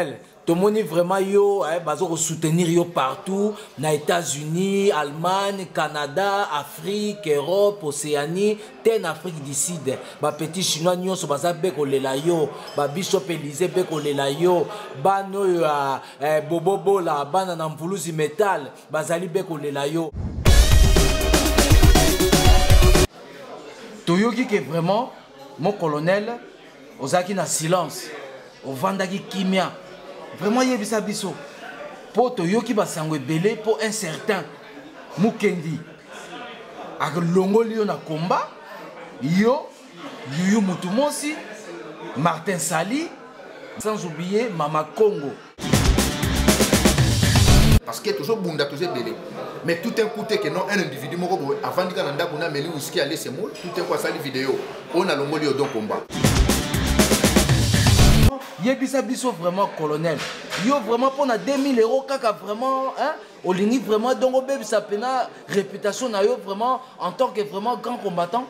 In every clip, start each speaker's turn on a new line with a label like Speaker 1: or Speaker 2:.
Speaker 1: colonel, tout le monde vraiment yo, soutenir yo partout, dans les États-Unis, Allemagne, Canada, Afrique, Europe, Océanie, en Afrique du Sud. Ba petit chinois nyo so baza beko lela yo, ba bishop Élysée beko lela yo, ba no bobobo la bana na mvuluzi metal, bazali beko lela yo. Toyoki que vraiment mon colonel ozaki na silence, ovandaki kimia. Vraiment yebisa biso. Po toyoki basango ebele po un certain Mukendi. Ak longoli yo na combat, yo Yuyu Mutumosi, Martin Sali, sans oublier Mama Congo.
Speaker 2: Parce que toujours bunda toujours belé. Mais tout un coup que non un individu moko avant de kananda kuna meli whisky aller c'est moule, tout un coup sali vidéo. On a longoli yo don combat.
Speaker 1: Yebisa biso vraiment colonel. Yo vraiment pour na 2000 € kaka vraiment hein, olingi vraiment donc obeb sa pena réputation na yo vraiment en tant que vraiment grand combattant.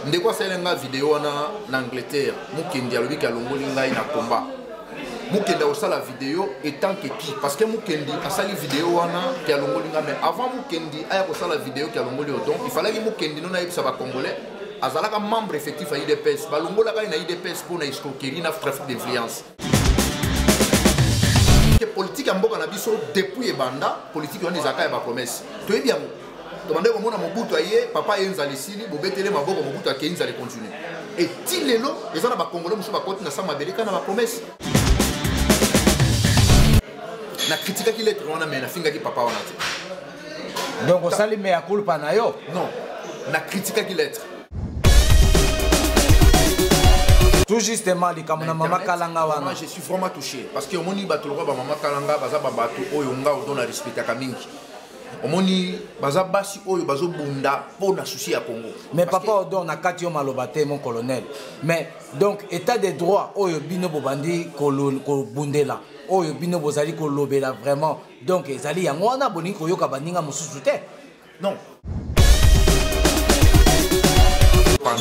Speaker 2: Ndeko selenga vidéo en Angleterre, Mukendi alobi ka longoli ngai na combat. Mukendi a la vidéo étant que qui parce que Mukendi a sali vidéo wana ki longoli nga mais avant Mukendi a la vidéo ki longoli donc il fallait que Mukendi non na yebisa ba congolais azalaka membre effectif à IDPS balongola ka na IDPS pour na escroquerie na trafic d'influence que politique en mboka na biso depuis ebanda politique wana ezaka ya ba promesse to yebi yango to bande ko mona Mobutu aye papa yenza lesili bobetele maboko Mobutu akenza le continuer et tilelo ezana ba congolais muso ba koti na sama beleka na ba promesse na critique ki lettre wana mais na finga ki papa wana te
Speaker 1: donc on sali me culpa na yo
Speaker 2: non na critique ki lettre.
Speaker 1: Tout justement, les Kamuna Mama Kalanga.
Speaker 2: Moi, je suis vraiment touché. Parce que Omoni Batolora, Mama Kalanga, Baza Babato, Oyonga, on donne la respect à Kaminki. Omoni Baza Basi, Oyo, Bazo Bunda, pour un souci à Congo.
Speaker 1: Mais papa, on donne à Katio Malobate, mon colonel. Mais donc, état des droits, Oyo Bino Bobandi, Bundela, Oyo Bino Bozali, Kolobela, vraiment. Donc, Zali Yangwana, Boni Koyoka Baninga Moussoute. Non.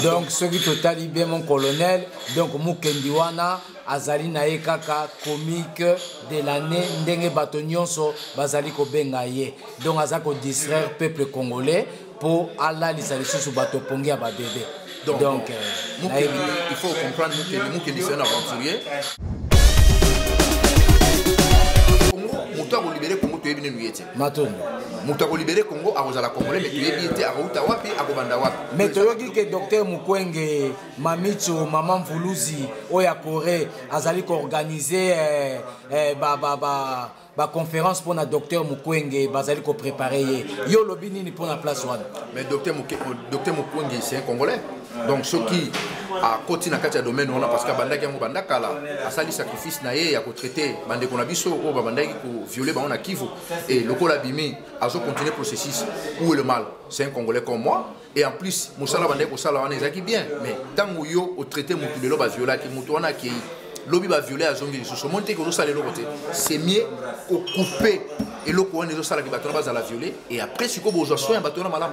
Speaker 1: Donc, ce qui total bien mon colonel, donc Mukendi wana azali na kaka comique de l'année ndenge batonyonso bazali ko benga ye. Donc azako distraire peuple congolais pour Allah les salisu sous bateau pongi à ba bébé. Donc
Speaker 2: il faut comprendre Mukendi c'est un aventurier. Congo libéré Congo tu es bien nuité.
Speaker 1: Matondo.
Speaker 2: Moutako libéré Congo à Rosala Congolais mais tu es bien à Routa Wapi à Bobanda Wapi.
Speaker 1: Mais tu dis que docteur Mukwenge, Mamicho, Maman Fuluzi, Oya Corée, azali ko organiser ba conférence pour na docteur Mukwenge, bazali ko préparer yo lobini ni pour la place one.
Speaker 2: Mais docteur Mukwenge c'est un Congolais. Donc ceux qui a continué à faire domaine on a parce que bandaki yango bandaka là a sali sacrifice na ye ya ko traiter bande ko na biso o bandaki ko violer ba on a Kivu et le col abîmé a zo continuer processus où est le mal c'est un Congolais comme moi et en plus musala bande ko sala wana ezaki bien mais tango yo au traiter mutu lelo ba violer ki mutu wana ki lobi ba violer a zongi sous monter ko zo sala le côté c'est mieux au couper et le coin des sala ki batona ba la violer et après si ko bozo soin batona malam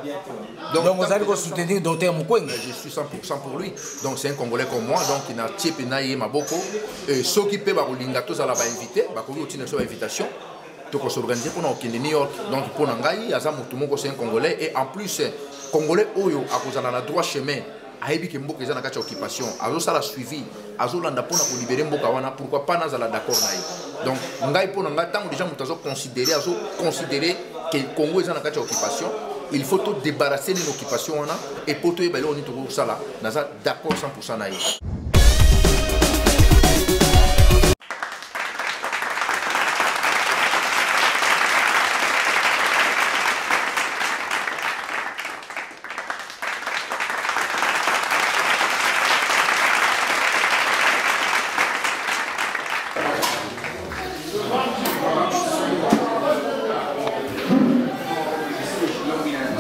Speaker 1: donc vous allez soutenir docteur Mukwenge.
Speaker 2: Je suis 100% pour lui donc c'est un Congolais comme moi donc il a tiepé na ye maboko et ceux qui peuvent ba kolinga to sala ba inviter ba ko yotina so invitation to ko s'organiser pour au New York donc pour ngai aza mutu moko c'est un Congolais et en plus Congolais oyo akozana na droit chemin ayebi ke mboka ezana kati occupation azo sala suivi azo landa pona ko libérer mboka wana pourquoi pas nazala d'accord na ye donc ngai pona ngai tango déjà mutu azo considérer que Congo ezana kati occupation il faut tout débarrasser de l'occupation et pour tout on est tout ça là naza d'accord 100% na ye.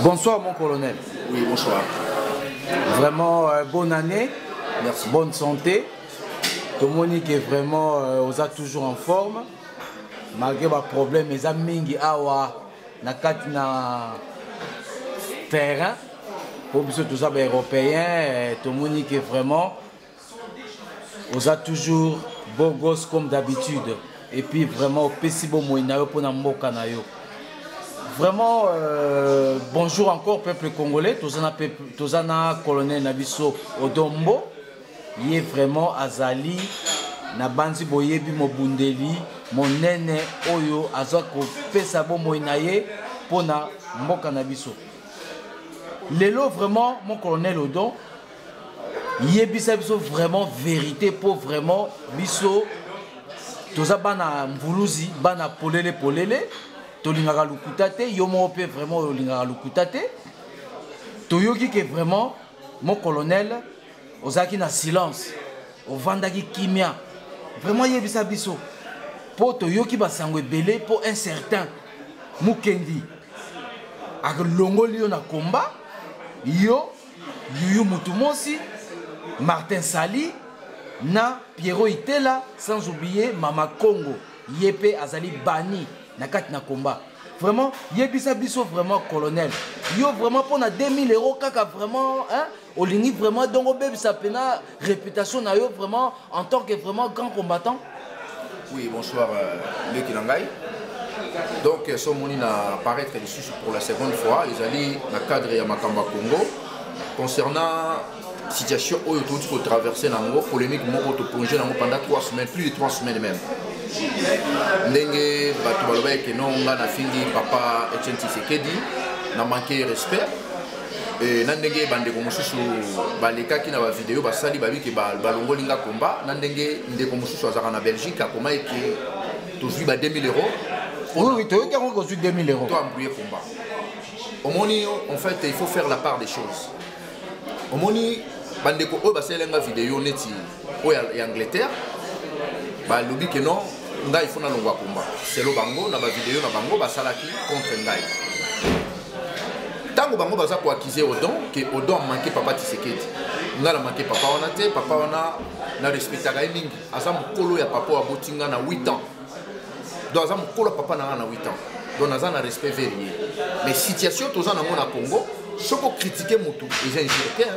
Speaker 1: Bonsoir mon colonel.
Speaker 2: Oui, bonsoir.
Speaker 1: Vraiment bonne année.
Speaker 2: Merci.
Speaker 1: Bonne santé. Tout le monde est vraiment vous a toujours en forme. Malgré les problèmes, les amis awa na katina terrain. Pour tous les Européens, tout le monde est vraiment Vous êtes toujours beau gosse comme d'habitude. Et puis vraiment, Pessibo Moïnayo pour Namboka Nayo. Vraiment, bonjour encore peuple congolais. Tozana colonel Nabiso Odombo. Il est vraiment Azali. Nabanzi Boyebi Mobundeli. Mon nene Oyo Azako Pesabo Moïnaye pour Namboka Nabiso. Lelo vraiment, mon colonel Odon. Yebisa biso vraiment vérité pour vraiment biso toza bana mvuluzi bana polele tolingaka lukuta te yo mo pe vraiment olingaka lukuta te toyoki ke vraiment mon colonel ozaki na silence ovandaki kimia vraiment yebisa biso po toyoki basango ebele po un certain Mukendi akolongoli yo na komba yo Yuyu Mutumosi Martin Sali, na Pierrot Itela, sans oublier Mama Congo, Yepe Azali Bani, na kat na combat. Vraiment, Yebisa Biso vraiment colonel. Yo vraiment pour na 2000 €, kaka vraiment, hein, Olini vraiment, donc Obeb Sapena, réputation na yo vraiment en tant que vraiment grand combattant.
Speaker 2: Oui, bonsoir, Leki Langai. Donc, ce moni na apparaître ici pour la seconde fois, ils allaient dans le cadre de Makamba Congo, concernant situation où il faut traverser la polémique pendant 3 semaines, plus de 3 semaines même. Ndenge Batoubalobé que non on a fini papa Etienne Tshisekedi n'a manqué respect et nandenge bande ko mususu baleka ki na ba vidéo basali babi ke balongolinga combat nandenge ndeko mususu azaka na Belgique a comment que to ba 2000 €.
Speaker 1: Oui, tu as reçu 2000 €.
Speaker 2: Toi embrouiller combat. Au moni en fait il faut faire la part des choses. Au moni bandeko oyo basalenga vidéo neti oyo ya Angleterre balobi ke non ngai fona longwa komba selo bango na ba vidéo na bango basalaki contre ngai tango bango baza ko accuser Odon que Odon manqué papa Tshisekedi ngala manqué papa wana te papa wana na respectaka mingi aza mokolo ya papa wa botinga na 8 ans donc aza mokolo papa na 8 ans donc aza na respect vérifié mais situation toza na mona Congo soko critiquer mutu les injurieux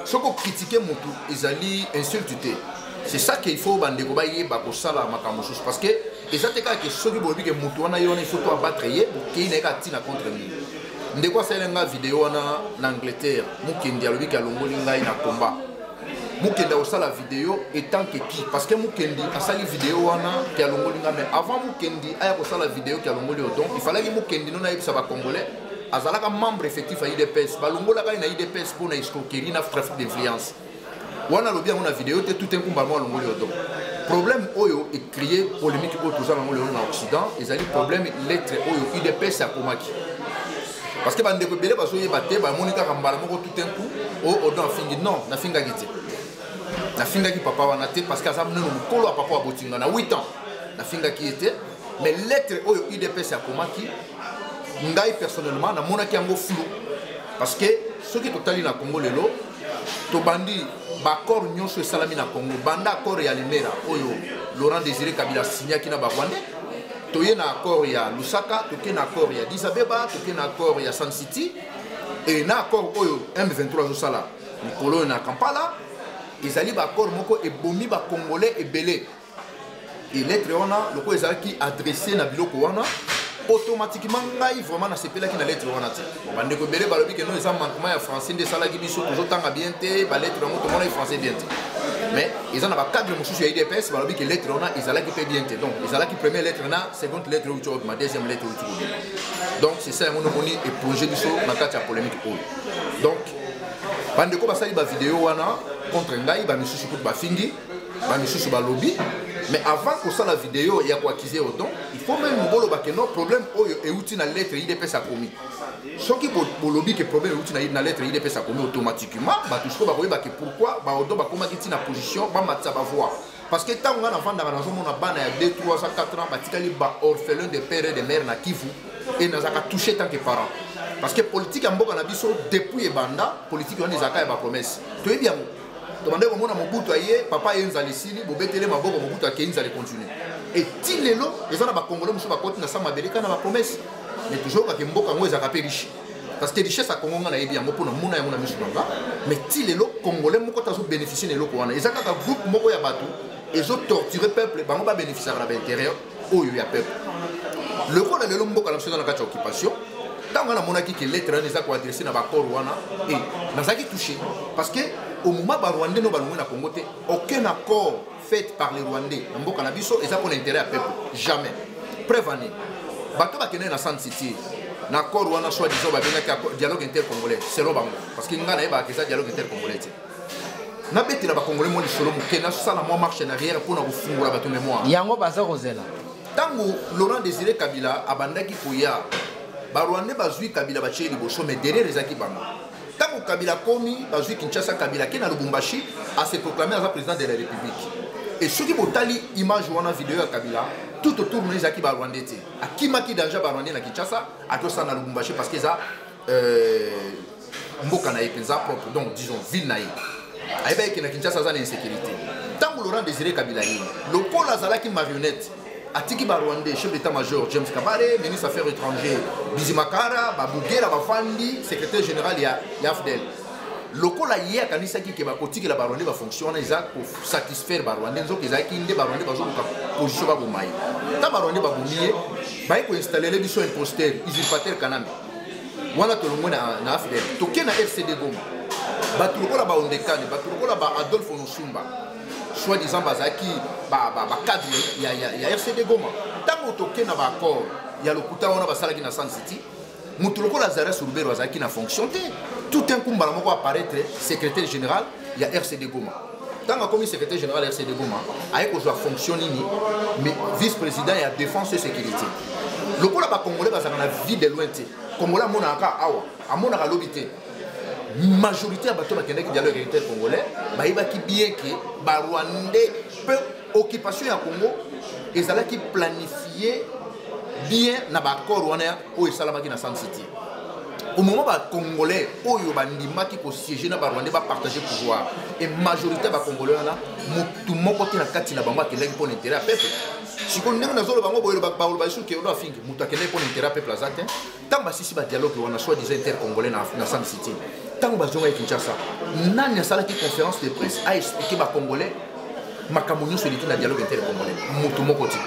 Speaker 2: ce qu'on critique Moutou, ils allaient insulter. C'est ça qu'il faut bandeko baye bakosala makamosus parce que ils attaquent que ceux qui bobi que Moutou wana yona il faut toi battre pour qu'il n'ait qu'à tina contre lui. Ndeko salenga vidéo wana en Angleterre, Mukendi alobi ka longolinga ina combat. Mukendi osala vidéo étant que qui parce que Mukendi a sali vidéo wana ki longolinga mais avant Mukendi aya kosala vidéo ki longoli donc il fallait que Mukendi non aïe ba congolais azalaka membre effectif à IDPS balongolaka ina IDPS pour na escroquerie na trafic d'influence wana lobi na vidéo te tout un combat mo longoli donc problème oyo est créé polémique au tout ça dans l'Occident ils ont problème lettre oyo IDPS a komaki parce que bande ko belé baso yebate ba monika kambala moko tout un coup o odon fingi non na finga giti na finga ki papa wana te parce que ça mena no kolo papa botinga na 8 ans na finga ki était mais lettre oyo IDPS a komaki ngai personnellement na monaki yango flou parce que ceux qui totali na Congo lelo to bandi ba accord nyonso esalami na Congo banda accord ya Limera oyo Laurent Désiré Kabila signaki na ba Rwanda to ye na accord ya Lusaka to ke na accord ya Addis Abeba to ke na accord ya Sun City et na accord oyo M23 zo sala Nikolo na Kampala ezali ba accord moko ebomi ba congolais ebele et lettre wana loko ezalaki adressé na biloko wana automatiquement ngai vraiment na sepela ki na lettre wana te bande ko belé balobi ke non eza manquement ya français de sala ki biso toujours tanga bien te ba lettre wana to mona français bien te mais ils en a ba cadre mususu ya IDPS balobi ke lettre wana ezala ki pe bien te donc ezala ki première lettre na seconde lettre ou ma deuxième lettre ou donc c'est ça mon moni et projet biso na kati ya polémique o donc bande ko basali ba vidéo wana contre ngai ba mususu ko ba fingi ba mususu ba lobby. Mais avant que ça la vidéo il y a quoi accuser Odon, il faut même bolo ba que non problème oyo e outil na lettre IDPS a commis. Ce qui bo lobby que problème outil na lettre IDPS a commis automatiquement, ba tout ce ba koyeba que pourquoi ba Odon ba koma kiti na position ba matsa ba voix. Parce que tant on a vendre dans zone on a bana ya 2 3 4 ans ba tikali ba orphelin de père et de mère na Kivu et na zaka toucher tant que parents. Parce que politique en boka na biso depuis banda politique on ezaka ya ba promesse. Tu es bien demandez comment Mobutu aye papa yenza lesili bobetele maboko Mobutu akenza le continuer et tilelo les gens ba congolais muso ba côté na sama beleka na ba promesse mais toujours ka mboka ngo ezaka pe riche parce que richesse à Congo na yebi yango pour na mona yango na misu banga mais ti lelo congolais moko tazo bénéficier de loko wana ezaka ka groupe moko ya bato ezo torturer peuple bango ba bénéficier na l'intérieur oyo ya peuple le rôle de lelo mboka na biso na kati ya occupation tant on a monaki que lettre les a ko adresser na ba corps wana et nazaki touché parce que au moment ba Rwandais no balongwe na Congo te aucun accord fait par les Rwandais mboka na biso eza pour l'intérêt à peuple jamais preuve année bato ba kene na San City na accord wana soit disons ba benga dialogue intercongolais selon bango parce que ngana ba kesa dialogue intercongolais na beti na ba congolais mo lisolo mukena sala mo marche en arrière pour na kufungula bato mémoire
Speaker 1: yango baza kozela
Speaker 2: tango Laurent Désiré Kabila abandaki koya ba Rwandais bazui Kabila ba cheli boso mais derrière ezaki bango tango Kabila komi bazui Kinshasa Kabila ki na Lubumbashi a se proclamer as président de la République et ceux qui botali image wana vidéo ya Kabila tout autour de ezaki ba Rwandais te akimaki danger ba Rwandais na Kinshasa atosa na Lubumbashi parce que ça mboka na epenza propre donc disons ville na ye ayeba ki na Kinshasa za na insécurité tango Laurent Désiré Kabila yi lokola azalaki marionnette atiki ba Rwandais chef d'état-major James Kabare ministre affaires étrangères Bizimakara Babugera Bafandi secrétaire général ya FDL lokola ye akanisaki ke bakotiki la ba Rwandais ba fonction wana eza pour satisfaire ba Rwandais nzoka ezaki nde ba Rwandais bazokoka position ba bomayi ta ba Rwandais ba bomiye ba ko installer les biso imposteur usurpateur kaname wana tolongwe na FDL toke na RCD Goma bato lokola ba ondekane bato lokola ba Adolphe Nosumba soi-disant bazaki ba cadre ya RCD Goma tango toke na ba accord ya lokuta wana basalaki na San City mutu lokola Zara Soulbero bazaki na fonction te tout un coup mbala moko apparaître secrétaire général ya RCD Goma tango comme secrétaire général ya RCD Goma aye ko joa fonction nini mais vice-président ya défense et sécurité lokola ba congolais bazaka na vie de loin te congolais monaka awa amonaka lobité majorité à bateau bakendaki dialogue intercongolais bayebaki bien que ba Rwandais peu occupation ya Congo ezalaki planifié bien na ba accord wana o esalamaki na San City au moment ba congolais oyo bandimaki ko siéger na ba Rwandais ba partager pouvoir et majorité ba congolais wana mutu moko te na kati na bango akendaki pour l'intérêt à peuple siko ndenge nazolo bango boyelo ba basu ke odo afingi mutu akendaki pour l'intérêt à peuple azate tamba sisi ba dialogue wana soit disant intercongolais na San City tango bazonga Kinshasa nani asalaki conférence de presse a expliqué ba congolais makambo nyonso eleki na dialogue intercongolais mutu moko ti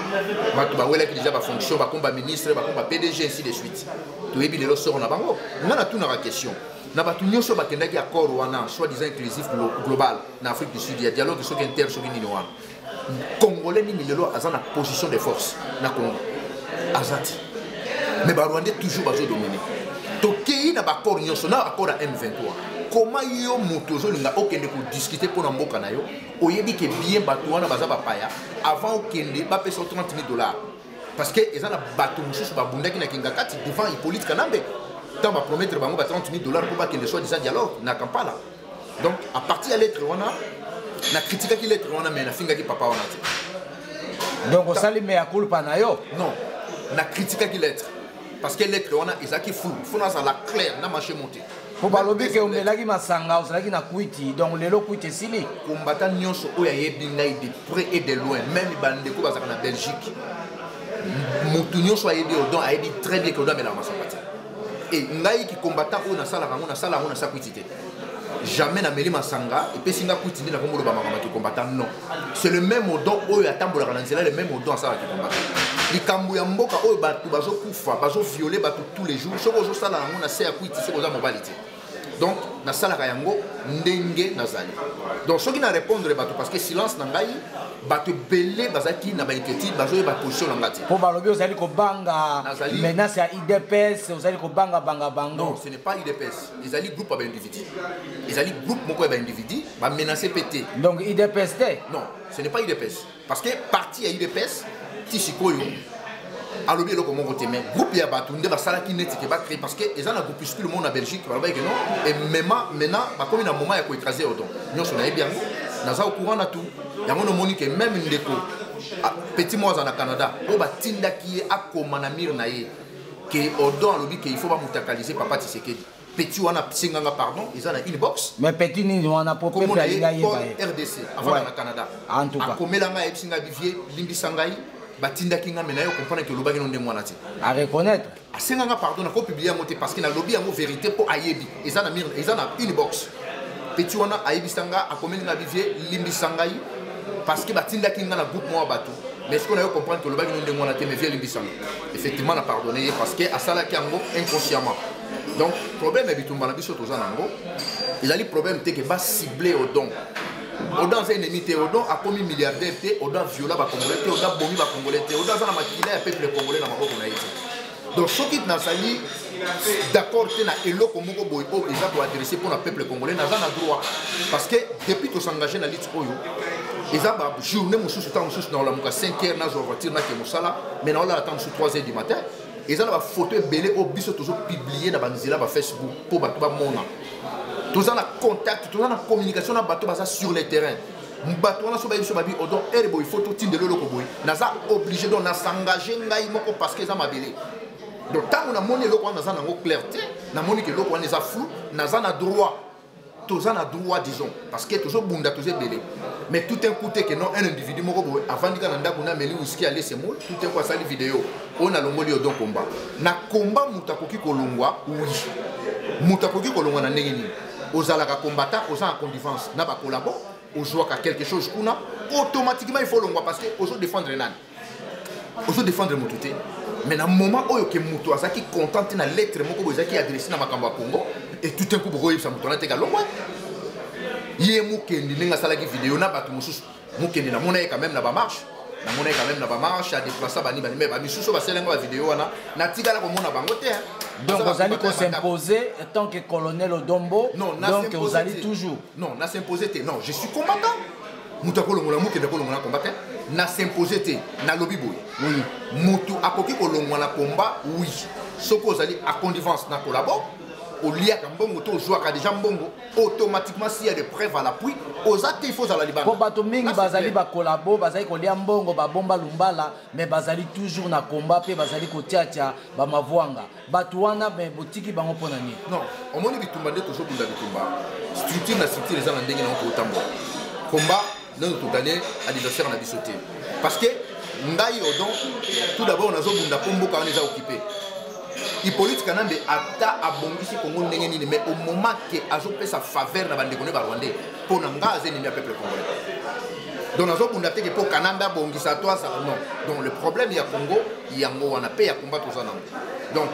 Speaker 2: bato bawelaki déjà ba fonction bakomba ministre bakomba PDG ainsi de suite toyebi lelo soro na bango ngana tunaka question na bato nyonso bakendaki accord wana soit disant inclusif global na Afrique du Sud ya dialogue soki inter soki nini wana congolais nini lelo aza na position de force na Congo azati mais ba Rwandais toujours bazodominer tokei na bakor nyonso na accord à M23 comment yo moto zolinga okende ko discuter pour na mboka na yo oyebi ke bien bato wana baza bapaya avant okende ba pesa $30,000 parce que ezana bato mususu babundaki na kingakati devant Hippolyte Kanambe tant ba promettre bango ba $30,000 pour ba kende soit déjà dialogue na Kampala donc à partir de lettre wana na critique ki lettre wana mais na finga ki papa wana te
Speaker 1: donc osali me culpa na yo
Speaker 2: non na critique ki lettre parce que lettre wana ezaki flou faut na la clair na marché monter
Speaker 1: pour balobi ke omelaki masanga osalaki na kuiti donc lelo kuiti sili
Speaker 2: combattant nyonso oya yebi ngai de près et de loin même bandeko bazaka na Belgique mutu nyonso ayebi odon ayebi très bien que odon mela masapati et ngai ki combattant o na sala rango na sala rango na sakuiti te jamais na meli masanga et puis singa kuiti ndi na komolo ba makama ki combattant non c'est le même odon oyo atambola kana nzela le même odon sala ki combattant likambo ya mboka oyo bato bazokufa bazovioler bato tous les jours soko ozosala yango na se ya kuiti soko oza mobali te donc nasalaka yango ndenge nazali donc soki na répondre bato parce que silence na ngai bato belé bazaki na bainquiétude bazoyeba position na ngai te
Speaker 1: po balobi ozali kobanga menace ya IDPS ozali kobanga banga bango
Speaker 2: non ce n'est pas IDPS ezali groupe ya baindividu ezali groupe moko ya baindividu bamenace pété
Speaker 1: donc IDPS te
Speaker 2: non ce n'est pas IDPS parce que parti ya IDPS tisikoyo alobi eloko moko te mais groupe ya bato nde basalaki neti ke bacréé parce que eza na groupuscule moko na Belgique balobaki ke non et maintenant bakomi na moment ya koécraser odon nyonso nayebi yango naza au courant na tout yango nomoni ke même ndeko petit mo aza na Canada oyo batindaki ye akoma na mire na ye ke odon alobi ke il faut bamutakalize papa Tshisekedi petit wana singanga pardon ils ont une inbox
Speaker 1: mais petit ni wana popé
Speaker 2: la RDC avant na Canada
Speaker 1: en tout cas
Speaker 2: akomela nga ebisinga bivie limbisa ngai batindaki nga mena yo comprendre que lobaki non ndengwana ti
Speaker 1: à reconnaître
Speaker 2: asenga nga pardon na ko publier moté parce que na lobby yango vérité pour ayebi eza na inbox petit wana ayebisanga akomeli na bivie limbisanga yi parce que batindaki nga na groupe moi bato mais est-ce qu'on a eu comprendre que lobaki non ndengwana te mais via limbisanga effectivement na pardonner parce que asalaki yango inconsciemment donc problème ebitumba na biso toza nango ezali problème te que ba cibler au don Odan c'est ennemi te, Odan a commis milliardaire te, Odan viola ba congolais te, Odan bomi ba congolais te, Odan zana makila ya peuple congolais na maboko na ite. Donc ce qui na sali d'accord te na eloko moko boy o eza ko adresser pour le peuple congolais na zana droit parce que depuis to s'engager na lutte oyo eza ba journée mususu ta mususu na la muka 5h na zo voiture na ke musala mais na la attendre sur 3h du matin eza na ba photo belé o biso toujours publier na banzela ba Facebook pour ba mona. Tous en contact, tous en communication sur le terrain. Bato wana so ba biso babi odon erbo il faut tout tinde lolo ko boy. Naza obligé donc na s'engager ngai moko parce que za mabele. Donc tant na moni loko wana za na ngo clarté, na moni que loko wana za flou, naza na droit. Tous en droit disons parce que toujours bunda tous belé. Mais tout un coup que non un individu moko boy avant de na ndako na meli whisky aller se mol, tout un coup sali vidéo. On a longoli odon combat. Na combat mutakoki kolongwa oui. Mutakoki kolongwa na ndenge nini. Aux alaka combattant, aux en connivence, n'a pas collaboré, aux joueurs à quelque chose qu'on a, automatiquement il faut le voir parce que aux autres défendre l'an. Aux autres défendre mon touté. Mais dans le moment où il y a un ça qui contente na lettre moko qui adressé na makamba Congo et tout un coup boy ça mutona te galongo. Yé mukendi ninga sala ki vidéo na batu mususu. Mukendi na mona quand même na ba marche. Na mona quand même na ba marche à déplacer bani bani mais ba misusu ba selenga ba vidéo na tigala ko mona bango te.
Speaker 1: Donc vous allez s'imposer en tant que colonel Odombo.
Speaker 2: Non,
Speaker 1: donc vous allez toujours.
Speaker 2: Non, na s'imposer. Non, je suis combattant. Moutako le moula mouké de le moula combattant. Na s'imposer. Na lobby boy. Oui. Moutou akoki ko le moula combat. Oui. Ce que vous allez à connivence na collabore. Au lieu qu'un bon moto joue à déjà bongo, automatiquement s'il y a des preuves à l'appui, aux actes il faut à la Liban.
Speaker 1: Pour Batomingi bazali ba collabo, bazali ko lia mbongo ba bomba lumbala, mais bazali toujours na combat pe bazali ko tiatia ba mavwanga. Batuana mais botiki bango ponani.
Speaker 2: Non, au moins bitumba de toujours bunda bitumba. Structure na structure les gens ndenge na ko tambo. Combat non to gagner adversaire na bisoté. Parce que ngai odon tout d'abord on a zo bunda pombo quand on les a occupés. Hippolyte Kanambe ata abongisi Congo ndenge nini mais au moment que azope sa faveur na bande kone ba Rwandais pour nga azeni na peuple congolais. Donc nazo bunda te que pour Kanambe abongisa toi ça non. Donc le problème il y a Congo, il y a ngo wana pe ya combat tout ça non. Donc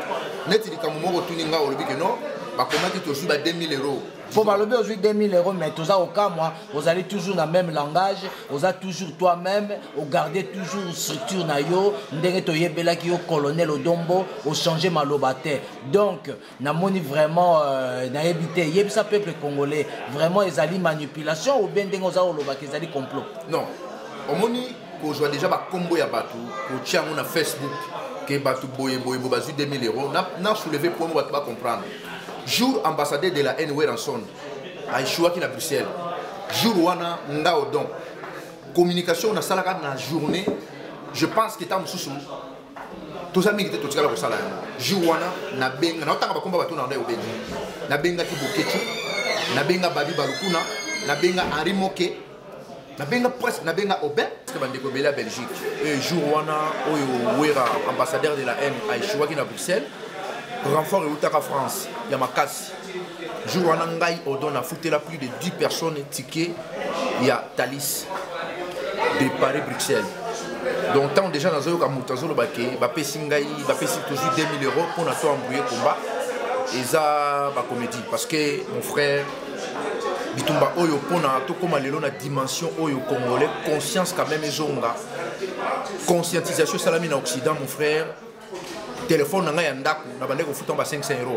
Speaker 2: neti likamumoko tuninga olobi que non ba combattre to suba 2000 €.
Speaker 1: Pour balober aujourd'hui 2000 € mais tout ça au cas moi vous allez toujours dans le même langage, vous êtes toujours toi-même, vous gardez toujours structure na yo, ndenge to yebela ki yo colonel Odombo, vous changez malobate. Donc na moni vraiment na yebité, yebisa peuple congolais, vraiment ils allaient manipulation ou bien ndenge za oloba ki zali complot.
Speaker 2: Non. Au moni ko joa déjà ba combo ya batu, ko tia na Facebook que batu boye bazu 2000 €, na soulever pour moi ba comprendre. Jour ambassadeur de la NW Ranson à Ishouaki na Bruxelles. Jour wana nga odon. Communication na salaka na journée. Je pense que ta mususu. Tous amis qui étaient tous là pour ça là. Jour wana na benga na otanga ba komba batu na ndai obengi. Na benga ki boketu. Na benga babi balukuna. Na benga Henri Moke. Na benga presque na benga Aubin. Parce que bande ko bela Belgique. Et jour wana oyo wera ambassadeur de la N à Ishouaki na Bruxelles. Renfort et Outaka France, Yamakasi. Jour en Angaï, on a foutu là plus de 10 personnes tickets. Il y a Thalys de Paris-Bruxelles. Donc, tant déjà dans un Moutazo, il Singaï, toujours 2000 € pour nous embrouiller combat. Et ça, la comédie. Parce que mon frère, Bitumba Oyo, pour nous, la dimension Oyo congolais, conscience quand même, conscientisation salamine en Occident, mon frère. Téléphone na ndako na bande ko futa ba 500 €.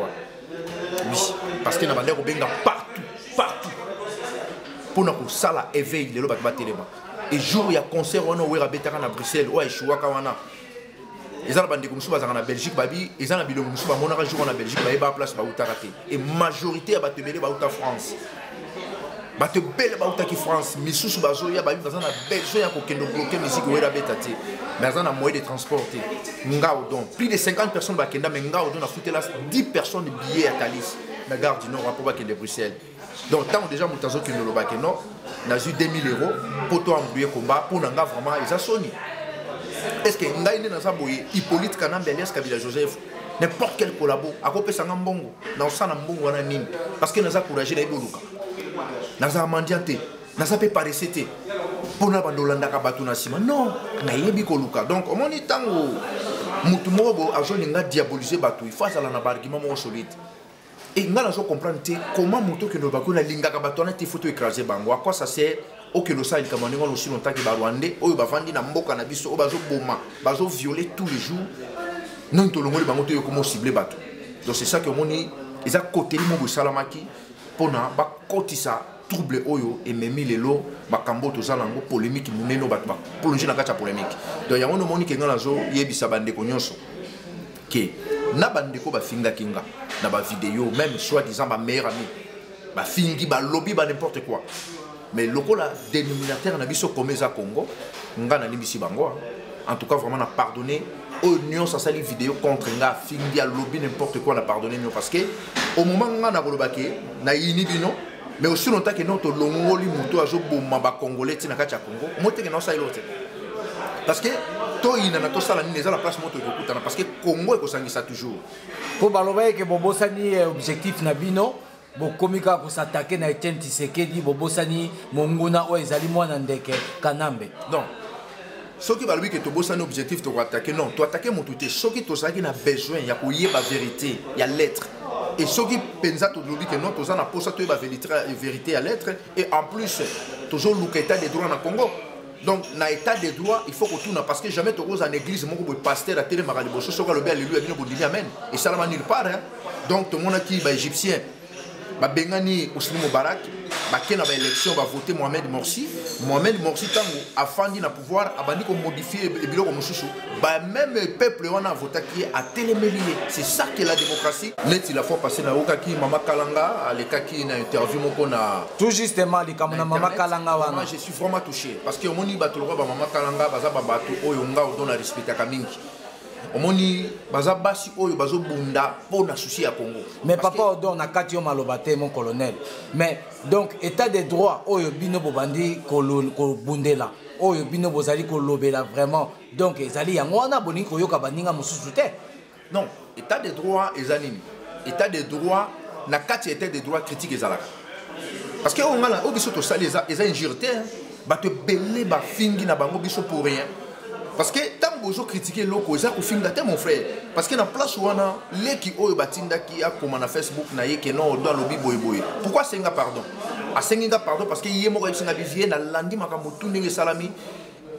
Speaker 2: Oui, parce que na bande ko benga partout. Pour na ko sala éveil le bat telema. Et jour il y a concert wana wera betaka na Bruxelles ou Ishouaka wana. Ils ont bande ko musuba zanga na Belgique babi, ils ont bilongo musuba monaka jour na Belgique ba ba place ba utaka te. Et majorité ya batebele ba uta France. Bato belle bauta ki France, misusu bazo ya babi bazana besoin ya ko kendo bloquer musique wera betati. Mais bazana moyen de transporter. Ngao donc plus de 50 personnes ba kenda mais ngao donc na fouté là 10 personnes billets à Thalys, la gare du Nord pour ba kende Bruxelles. Donc tant déjà mutazo ki no lobake non, na eu 2000 € pour toi embrouiller combat pour nanga vraiment ils a soni. est-ce que ngai nde naza boye Hippolyte Kanambe alias Kabila Joseph n'importe quel collabo akopesanga mbongo na osala mbongo wana nini parce que naza courageux na iboluka naza mandiant te naza pe paresse te mpona bandolandaka bato na nsima non nayebi koluka donc omoni ntango mutu moko bo azolinga diaboliser bato il faut azala na baargument moko solide et nga nazo comprendre te comment moto okende bakoni alingaka bato wana te faut toécraser bango à quoi ça sert okende osala likambo ndenge wana aussi longtemps ke barwandais oyo bavandi na mboka na biso oyo bazoboma bazovioler tous les jours non tolongoli bango te yokoma ocible bato donc c'est ça que omoni eza koteli moko esalamaki mpona bakotisa trouble oyo ememi lelo makambo tozala yango polémique monene oyo bato baplonge na kati ya polémique donc yango nomoni ke nga nazoyebisa bandeko nyonso ke na bandeko bafingaki nga na bavideo même soit disant bameilleur ami bafingi balobi ba n'importe quoi mais lokola dénominateur na biso comme eza Congo nga nalimbisi bango en tout cas vraiment na pardonner au nyonso asali vidéo contre nga fingi alobi n'importe quoi na pardonner mio parce que au moment nga na kolobake na yini bino mais aussi longtemps que notre longoli muto azoboma ba congolais tina kati ya Congo moteke na osali lote parce que to ina na to sala ni eza la place moto ekokutana parce que Congo ekosangisa toujours
Speaker 1: po baloba ke bobosani objectif na bino bokomika ko s'attaquer na Etienne Tshisekedi bobosani monguna o ezali mwana ndeke Kanambe
Speaker 2: non soki balobi ke tobosani objectif to attaquer non to attaquer moto te soki to saki na besoin ya koyeba vérité ya lettre et ceux qui pensent que non, tous en apposent la vérité à l'être et en plus toujours l'état des droits dans Congo. Donc dans l'état des droits il faut que tout parce que jamais tu oses en église mon pasteur à télé maraliboso sur le alléluia bien bon amen et ça ne nulle part hein. Donc tout le monde qui est égyptien ba bengani Hosni Moubarak ba kena ba élection ba voter Mohamed Morsi tango afandi na pouvoir abandi ko modifier et biloko mosusu ba même peuple wana voter qui a télémélié c'est ça que la démocratie net il a faut passer na okaki mama Kalanga à l'ékaki na interview moko na
Speaker 1: tout justement les kamuna mama Kalanga wana
Speaker 2: moi je suis vraiment touché parce que omoni bato ba mama Kalanga baza ba bato oyo nga odona respect ka mingi omoni baza basi oyo bazo bunda pour na souci ya Congo
Speaker 1: mais parce papa odon na kati yo malobate mon colonel mais donc état des droits oyo bino bobandi ko bundela oyo bino bozali ko lobela vraiment donc ezali yango wana boni ko yoka baninga mususu te
Speaker 2: non état des droits ezalini état des droits na kati état des droits critique ezalaka parce que on ngala obiso to sali eza injurité bato belé ba fingi na bango biso pour rien. Parce que tant que vous critiquez loko, ça vous finit mon frère. Parce que dans la place où on a les qui ont batinda qui a comme na Facebook na yeke non dans lobby boy boy. Pourquoi c'est un pardon? A senga pardon parce que yé mo ka singa bivie na landi makambo tuninge salami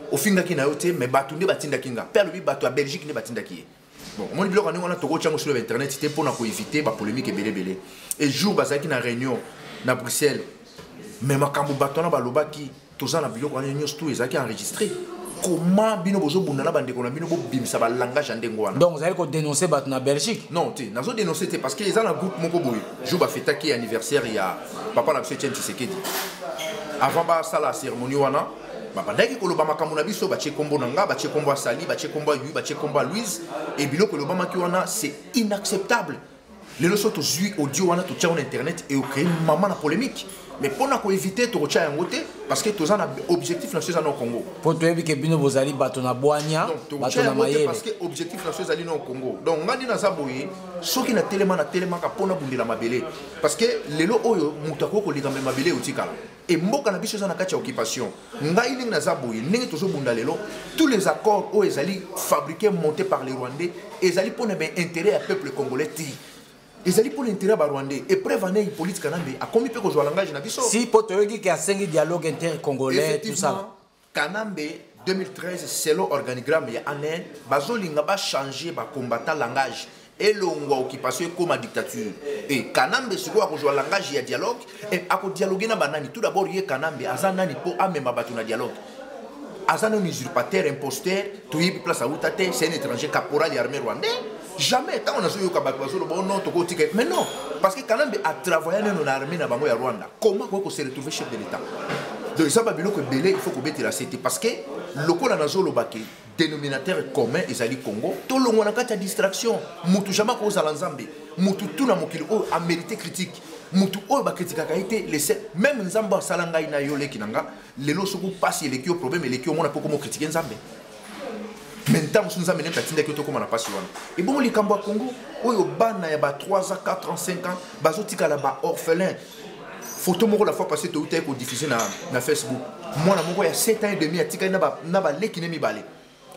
Speaker 2: au finga ki na yote mais batunde batinda kinga. Père lobby bato à Belgique ne batinda ki. Bon, mon blog on a toko chango sur internet c'était pour na ko éviter ba polémique belé. Et jour bazaki na réunion na Bruxelles. Mais makambo bato na baloba ki toza na biloko na réunion tout ezaki enregistré. Comment bino bozo bundana bandeko na bino bo bimisa ba langage ndengo wana
Speaker 1: donc vous allez dénoncer bat na Belgique
Speaker 2: non te nazo dénoncer te parce que ils ont un groupe moko boy jour ba fêtaki anniversaire il y a papa na Etienne Tshisekedi avant ba sala cérémonie wana ba bandaki ko loba makambo na biso ba che kombo nanga ba che kombo Sali ba che kombo Louis ba che kombo Louise et biloko loba maki wana c'est inacceptable les leçons to zui audio wana to tcha on internet et au créer maman na polémique. Mais pour nous éviter de rechercher un côté parce que tous un objectif national au Congo.
Speaker 1: Pour toi que bino bozali bato na boanya, bato na mayele.
Speaker 2: Parce que objectif national au Congo. Donc ngani na zaboyi, ceux qui na tellement ka pona bundela mabele parce que lelo oyo mutako ko liga mabele utikala. Et mboka na biso za na kati occupation. Ngai ning na zaboyi, ning tozo bunda lelo, tous les accords o ezali fabriqués montés par les Rwandais, ezali pour ben intérêt à peuple congolais ti. Ils allaient pour l'intérêt rwandais et prévenir les politiques Kanambe a commis peu que jouer langage na biso.
Speaker 1: Si potoyogi qui a 5 dialogue inter-congolais tout ça.
Speaker 2: Kanambe 2013 selon organigramme ya année bazolinga ba changer ba combattant langage et l'ongwa occupation comme dictature et Kanambe siko ko jouer langage ya dialogue et a ko dialoguer na banani tout d'abord yé Kanambe azanani po amema batu na dialogue. Azana un usurpateur imposteur tout y place à outate c'est un étranger caporal de l'armée rwandaise. Jamais quand on a joué au Kabakwazolo, bon non, tu ticket. Mais non, parce que Kanambe a travaillé dans l'armée na bango ya Rwanda. Comment qu'on se retrouve chef de l'État? Donc ça va bien que belé, il faut qu'on mette la cité parce que le col na zolo baké dénominateur commun ezali Congo. Tout le monde a kata distraction. Mutu jamais ko za lanzambe. Mutu tout na mokili o a mérité critique. Mutu o ba critique a été laissé même nzamba salanga ina yo le kinanga. Lelo soko passe le kio problème le kio mona poko mo critiquer nzambe. maintenant nous amène katinda ki to koma na pasi wana et bon likambo ya Congo oyo bana ya ba 3 ans 4 ans 5 ans bazotika la ba orphelin photo moko la fois passée to uta ko diffuser na Facebook moi na moko ya 7 ans et demi atika na ba leki ne mibale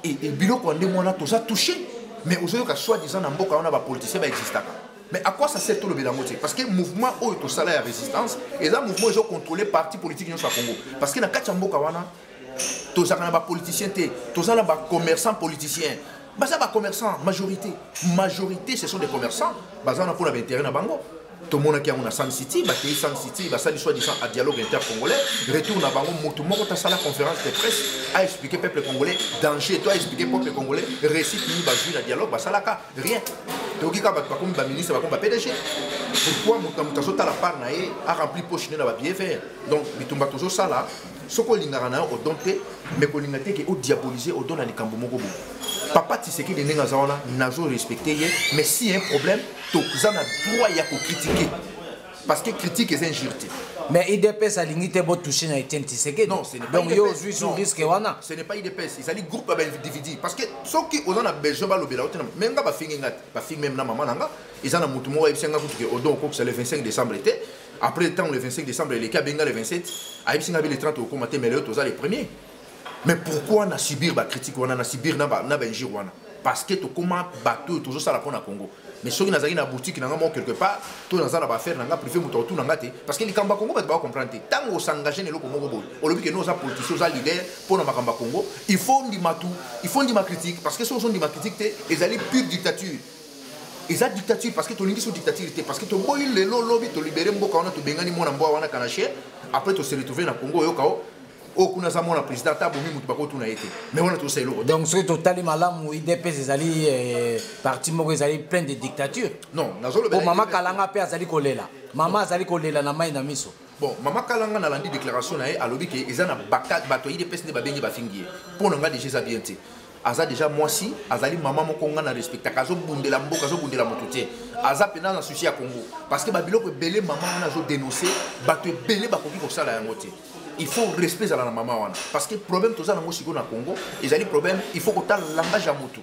Speaker 2: et biloko ndé moi na to ça touché mais aujourd'hui ka soit disant na mboka wana ba politicien ba existaka. Mais à quoi ça sert tout le bélangoté? Parce que le mouvement où tout ça là la résistance et là mouvement ils ont contrôlé parti politique au Congo. Parce que dans Kachambo Kawana, tous ça n'a pas politicien, tous ça n'a pas commerçants politiciens. Bah ça va commerçants majorité ce sont des commerçants. Bah ça n'a pas d'intérêt na bango. Tout le monde qui a une Sun City, bah qui Sun City, bah ça lui soit disant à dialogue intercongolais. Retourne à bango, tout le monde a la conférence de presse à expliquer peuple congolais danger, toi expliquer peuple congolais récit fini bah jouer la dialogue, bah ça là rien. Donc, il y a un ministre, un PDG. Pourquoi mon la part a rempli poche de la bien faire? Donc, il y a ça là. Ce qu'on a au dompté, mais qu'on a été diabolisé au don à l'Ikambomogo. Papa Tshisekedi de Nengazana n'a pas respecté, mais s'il y a un problème, tu as le droit de critiquer. Parce que critique est injurité.
Speaker 1: Mais IDPS a limité pour toucher na Etienne Tshisekedi.
Speaker 2: Non, ce n'est pas
Speaker 1: donc yo suis sur risque wana.
Speaker 2: Ce n'est pas IDPS, ils allaient groupe individu parce que ceux qui ont besoin de l'obéla même pas finir pas finir même na maman nanga, ils en a mutumo et senga que au donc c'est le 25 décembre était. Après le temps le 25 décembre les cas benga le 27, a singa le 30 au commenter mais les autres les premiers. Mais pourquoi on a subir ba critique on a subir na benjir wana? Parce que to comment bateau toujours ça la pour na Congo. Mais ceux qui n'ont pas boutique quelque part, tout dans la affaire n'a privé tout n'a gâté parce que les Kamba Congo va comprendre tant on s'engage dans le Congo au lieu que nous a politiciens aux leaders pour nos Kamba Congo il faut du matou il faut du ma critique parce que ce sont des ma critique ils allaient pure dictature ils ont dictature parce que tu l'ingi sous dictature parce que tu bois le lobby tu libérer mboka on a tu bengani mona mboa wana kanache après tu se retrouver dans Congo yo kao aucun azamon la président tabomi mutubako tout n'a été mais on a tout ça
Speaker 1: donc ce total malam ou IDPS ils allaient parti moko ils allaient plein de dictature
Speaker 2: non nazolo
Speaker 1: oh mama kalanga pe azali kolela mama azali kolela na mai na miso
Speaker 2: bon mama kalanga na landi déclaration na alobi ke ezana bakat bato IDPS ne babengi bafingier pour nga déjà bien te aza déjà moi si azali maman moko nga na respecta kazo bundela mboka zo bundela mototé aza pena na souci ya Congo parce que babiloko belé maman na zo dénoncer bato belé bakoki ko sala yango te. Il faut respecter la maman parce que le problème tout ça dans le Congo ils ont problème il faut que tu le langage à moto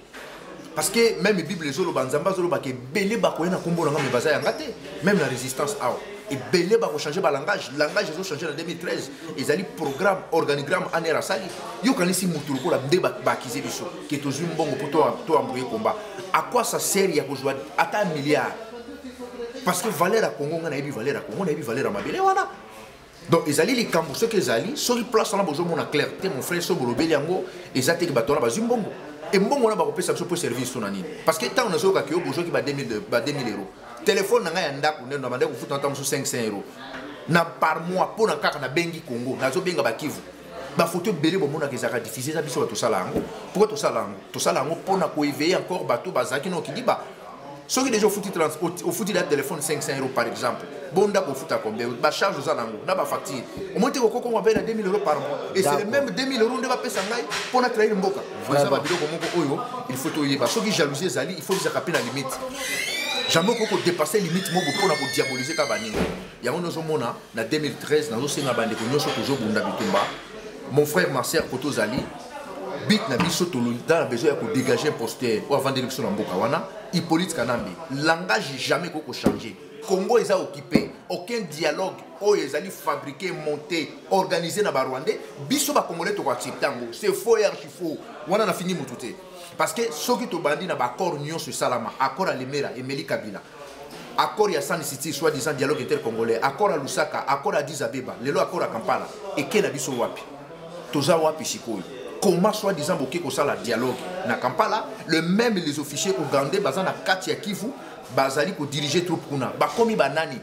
Speaker 2: parce que même la Bible les zolo banzamba zolo ba ke belé ba ko na Congo na me baza yangate même la résistance a et belé ba ko changer ba langage ils ont changé en 2013 ils ont programme organigramme anera sali yo kanisi moto ko la débat ba kiser biso qui est toujours bon pour toi embrouiller combat à quoi ça sert ya ko jouer ata un milliard parce que valeur à Congo na yebi valeur à Congo na yebi valeur à mabele wana. Donc, ils allaient les camps, ceux qui allaient, sur les places, on a besoin de clarté, mon frère, sur le Béliango, ils ont été battus à Zimbongo. Et bon, on a pas ça pour servir son année. Parce que tant on a besoin qui va 2000 euros. Téléphone, on a un DAC, on a demandé qu'on fout un temps sur 500 euros. Par mois, pour un cas, on a Bengi Congo, on a besoin de Kivu. Il faut que les gens qui ont diffusé ça, tout ça là. Pourquoi tout ça là? Tout ça là, pour éveiller encore bateau, bazaki, qui dit, bah, ceux qui déjà au foot de téléphone 500 euros par exemple, bon d'accord au foot à combien, bah charge aux alango, n'a pas facture. Au moins tu vois qu'on va payer 2000 euros par mois. Et c'est les mêmes 2000 euros on va payer ça pour notre travail mboka. Ça va dire comment il faut tout y bah ceux qui jalouser Zali, il faut les attraper la limite. Jamais qu'on dépasser limite mogo pour nous diaboliser kabani. Il y a un mona na 2013 dans aussi na bande ko nyoso toujours bunda bitumba. Mon frère Marcel Koto Zali bit na biso tolo dans besoin de dégager un poster ou avant d'élection dans Mboka wana Hippolyte Kanambi langage jamais qu'on changer Congo est occupé aucun dialogue o ezali fabriqué monté organisé na Rwandais biso ba congolais to acceptango c'est faux et archi faux wana na fini mututé parce que ceux qui to bandi na ba accord union sur Salama accord à Lemera et Meli Kabila accord ya Sun City soit disant dialogue intercongolais accord à Lusaka accord à Addis Abeba lelo accord à Kampala et kena biso wapi toza wapi sikoyo. Comment soit-disant boké ko sala dialogue na Kampala le même les officiers ougandais bazan na kati ya Kivu bazali ko diriger troupe kuna bakomi banani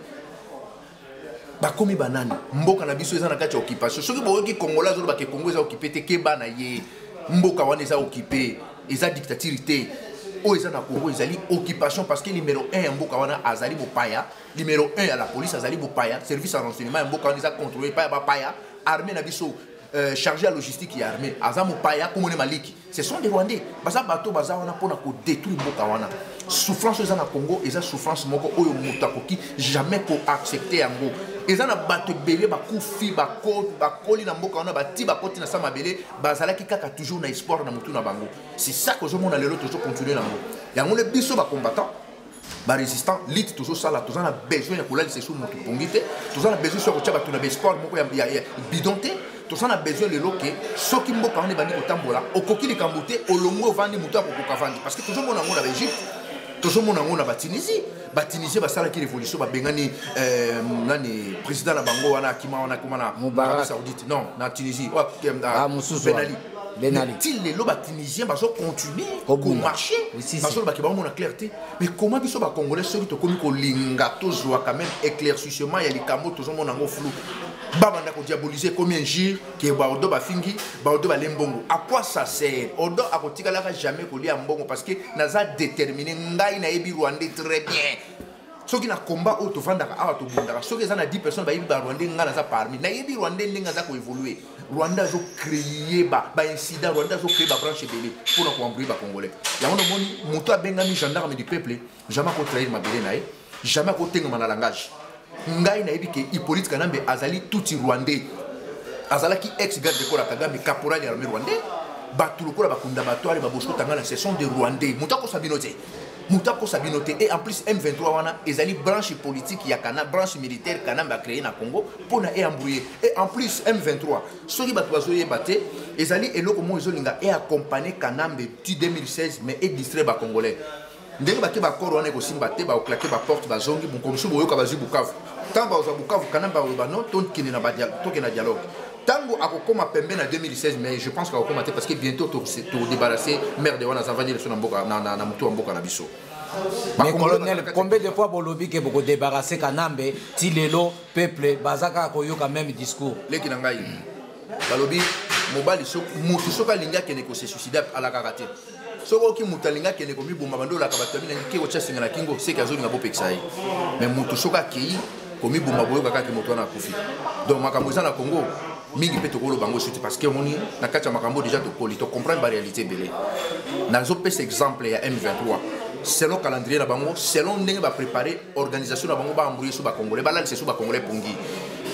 Speaker 2: mboka na biso eza na kati ya occupation soki boyoki Congolais zolo ba ke Congo eza occupé te ke bana ye mboka wana eza occupé eza dictature te o eza na Congo ezali occupation parce que numéro 1 ya mboka wana azali bopaya numéro 1 à la police azali bopaya service de renseignement ya mboka wana eza contrôlé pa ya bapaya armée na biso chargé à logistique et armée aza mopaya komone maliki ce sont des Rwandais baza bato baza wana pona ko détruire mboka wana souffrance eza na Congo eza souffrance moko oyo moto akoki jamais ko accepter yango eza na bato ebele bakufi bakoli na mboka wana bati bakoti na sa mabele bazalaki kaka toujours na espoir na mutu na bango c'est ça que ozomona lelo toujours continuer nango yango le biso bacombattant résistant lit toujours ça là tous on a besoin de coller c'est sous notre pongité tous on a besoin de kotia bato na espoir moko ya bidonté tous on a besoin de loke soki mboka wana bandi kotambola okoki likambo te olongo vandi mutu akokoka vandi parce que toujours mona ngo na Égypte toujours mona ngo na Tunisie basala ki révolution babengani nani président na bango wana akima wana komana Arabie Saoudite non na Tunisie Ben Ali. Les Tunisiens vont continuer au marché. Parce que la clarté. Mais comment ils sont les Congolais ceux qui ont quand même éclaircissement il y a les camos tous ont mon flou. Babanda ko diaboliser comme un gire qui est Baodo Bafingi, Baodo Balembongo. À quoi ça sert? Odo a kotikala jamais ko li ambongo parce que naza déterminé ngai na ebi Rwandais très bien. Ceux qui na combat au to vandaka a to bundaka. Ceux qui na 10 personnes ba ebi Rwandais nga naza parmi. Na ebi Rwandais nga za ko évoluer. Rwanda a créé un incident, Rwanda a créé une branche belé pour nous embrouiller les Congolais. Il y a un moment où il gendarme du peuple, jamais trahir ma belé, jamais tenir mon langage. Ngai na ebi ke Hippolyte Kanambe azali tout Rwandais. Azala qui ex-garde de corps à Kagame, caporal de l'armée rwandais. Batulukola bakunda batwale babosco tangana ce sont des Rwandais. Mutako Sabinote. Moutako Sabinote et en plus M23 wana ezali branche politique ya kana branche militaire kana ba créer na Congo pour na embrouiller et en plus M23 soki bato bazoye baté ezali eloko mo ezolinga et accompagner Kanambe depuis 2016 mais et distrait ba congolais ndenge baké ba koro wana ko simba te ba claquer ba porte ba zongi bon comme boyo ka bazu Bukavu tant ba Bukavu Kanambe ba non ton kine na ba dialogue Tango a kokoma pembe na 2016 mais je pense qu'il va commenter parce que bientôt tout débarrasser merde wana zavani le sona mboka na mutu mboka na biso.
Speaker 1: Mais colonel, combien de fois bolobi que beaucoup débarrasser Kanambe tilelo peuple bazaka koyoka même discours.
Speaker 2: Leki na ngai. Balobi mobali so mutu soka linga ke ne ko se suicider à la karaté. Soko ki mutalinga ke ne ko mi bomba bando la kabatamina ki ko chasinga na kingo c'est kazo nga bo pexai. Mais mutu soka ki ko mi bomba boyo kaka ke mutu na kufi. Donc makambo na Congo mingi pe tokolo bango suti parce que moni na kati ya makambo déjà tokoli to comprendre la réalité belé nazo pesa exemple ya M23 selon calendrier na bango selon ndenge ba préparer organisation na bango ba embrouiller sur ba congolais ba la sur ba congolais pongi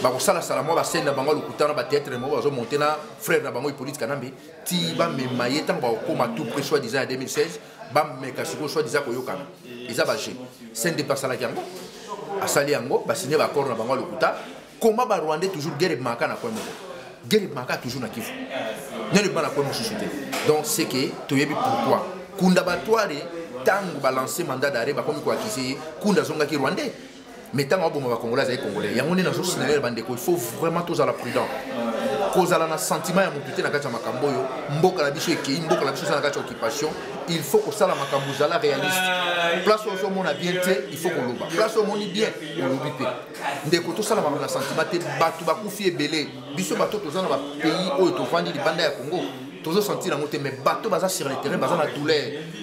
Speaker 2: ba ko sala sala mo ba scène na bango lokutana ba théâtre mo bazo monter na frère na bango Hippolyte Kanambe ti ba me mayeta ba ko ma tout près soit disant en 2016 ba me kasiko soit disant ko yokana isa ba je scène de pasala yango asali yango ba signer ba accord na bango lokuta comment ba Rwandais toujours guerre maka na kwa moko guerre maka toujours na kifu ne le bana kwa société donc c'est que toyebi pourquoi kunda batware tango balancer mandat d'arrêt ba komi ko akisi kunda zonga ki Rwandais mais tango bomba ba congolais za congolais yango ne na zo signaler bande ko il faut vraiment tous à la prudence cause ala na sentiment ya mututé na kati ya makambo yo mboka la biso eki mboka la biso na kati ya occupation il faut que ça la makambo zala réaliste place au mona bien te il faut qu'on loba place au moni bien on lobi pe ndeko to sala na sentiment te batu ba kufi ebele biso bato to zana ba pays oyo to vandi libanda ya Congo tozo sentir en mais bato baza sur le terrain baza na douleur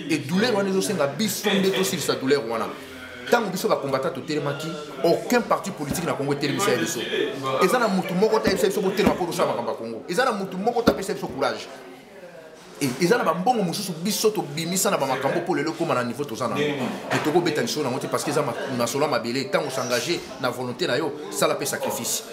Speaker 2: et douleur wana zo senga biso ndeto sur sa douleur wana tant que biso ba combattant to telemaki aucun parti politique na Congo telemisa biso ezana mutu moko ta biso ko telema pour ça makamba Congo ezana mutu moko ta biso courage et ezana ba mbongo mususu biso to bimisa na ba makambo pour lelo koma na niveau to zana et to ko beta biso na moté parce que ezana na solo mabele tant on s'engager na volonté na yo ça la paix sacrifice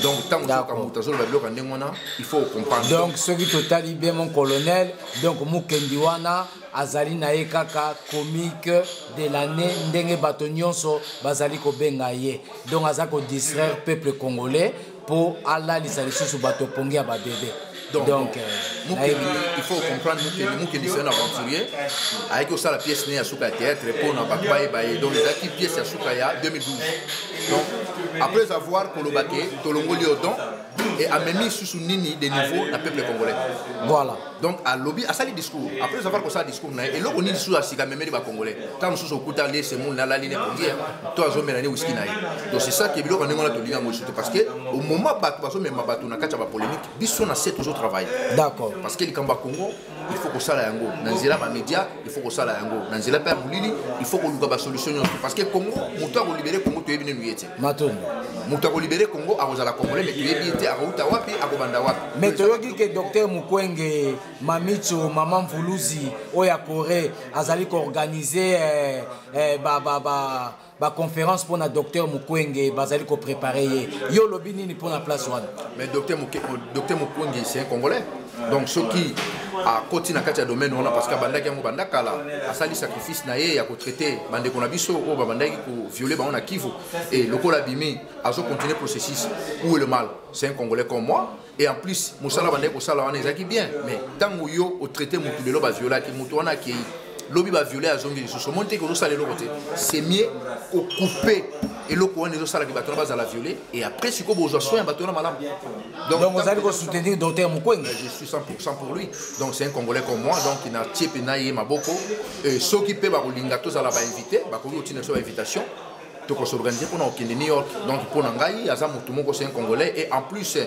Speaker 2: donc tant que mutu zo ba bloka ndengona il faut comprendre
Speaker 1: donc ce qui totali bien mon colonel donc Mukendi wana azali na ye kaka comique de l'année ndenge bato nyonso bazali ko benga ye donc aza ko distraire peuple congolais pour ala lisali susu bato pongi ya ba bébé donc
Speaker 2: il faut comprendre Mukendi c'est un aventurier avec aussi la pièce né à Souka théâtre pour na bato baye donc les acquis pièce à Souka ya 2012 donc après avoir kolobake tolongoli odon et a même mis sous nini des niveaux na peuple congolais
Speaker 1: voilà
Speaker 2: donc à lobby à ça les discours après avoir ça discours na et loko ni sous asika même ba congolais tant sous okuta les c'est mon na la ligne pour dire toi zo melani whisky na donc c'est ça qui est biloko ndengona to linga mo parce que au moment bato bazo même bato na kacha ba polémique biso na c'est toujours travail
Speaker 1: d'accord
Speaker 2: parce que les Kamba Congo il faut que ça la yango nanzela ba média il faut que ça la yango nanzela pa bulili il faut que luka ba solution parce que Congo moto a libérer Congo to yebine nuyete
Speaker 1: matondo
Speaker 2: moto a libérer Congo a kozala congolais mais to yebite a uta wapi a kobanda wapi
Speaker 1: mais toyoki que docteur Mukwenge Mamicho maman Mvuluzi oya Corée azali ko organiser ba conférence pour na docteur Mukwenge bazali ko préparer yo lobi nini pour la place wana
Speaker 2: mais docteur Mukwenge c'est un congolais donc ceux qui a continué à faire domaine on a parce que bandaki yango bandaka la asali sacrifice na ye ya ko traiter bande ko na biso o bandaki ko violer ba on a Kivu et lokola bimi azo continuer processus où est le mal c'est un congolais comme moi et en plus musala bande ko sala wana ezaki bien mais tango yo au traiter mutu lelo ba violer ki mutu wana ki lobi ba violer azongi sur monter ko sala lelo côté c'est mieux au couper et le coin des sala qui batona base à la violer et après si ko bozo soin batona malam
Speaker 1: donc vous allez soutenir docteur Mukwenge
Speaker 2: je suis 100% pour lui donc c'est un congolais comme moi donc il a type na ye maboko et ceux qui peut ba kolinga tous à la ba invité ba ko utine so invitation to ko s'organiser pour na New York donc pour ngai aza mutu moko c'est un congolais et en plus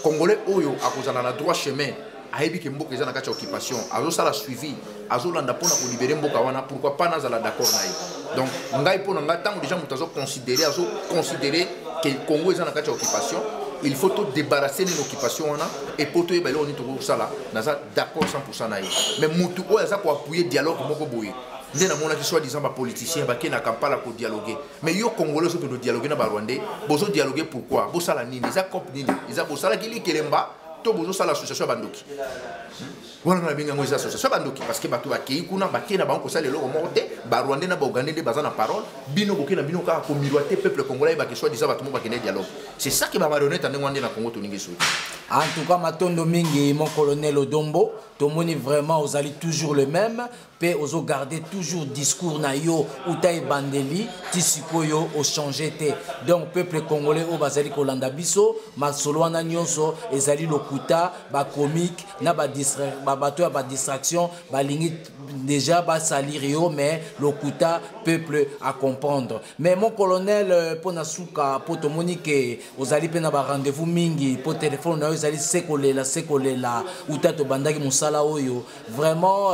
Speaker 2: congolais oyo akozana na droit chemin ayebi ke mboka eza na kati ya occupation azosala suivi azolanda mpona kolibere mboka wana pourquoi pas nazala d'accord na ye donc ngai mpona ngai ntango déjà moto azoconsidérer ke Congo eza na kati ya occupation il faut tout débarrasser de l'occupation wana et pour tout ebale oni tokosala naza d'accord 100% na ye mais motu oyo aza koappuye dialogue moko boye nde namonaki soi-disant bapoliticien bake na Kampala kodialogue mais yo congolais oyo mpe dialogue na barwandais bozodialogue pourquoi bosala nini eza cop nini eza bosalaki likelemba to bozo sala association bandoki wana na binga ngoza association bandoki parce que bato bakei kuna bakena banko sala lelo morte ba rwandais na ba ougandais de bazana parole bino bokena bino ka ko miroiter peuple congolais ba ke soit disant bato mo bakene dialogue c'est ça que ba marionnette ande ngwande na Congo toningi so
Speaker 1: en tout cas matondo mingi mon colonel Odombo tomoni vraiment vous allez toujours le même pe ozo garder toujours discours na yo utai bandeli tisikoyo o changer te donc peuple congolais o bazali kolanda biso masolo wana nyonso ezali lokuta ba comique na ba bato ya ba distraction ba lingi déjà ba salir yo mais lokuta peuple à comprendre mais mon colonel pona suka po tomoni ke ozali pe na ba rendez-vous mingi po téléphone na ozali sekolela uta to bandaki musala oyo vraiment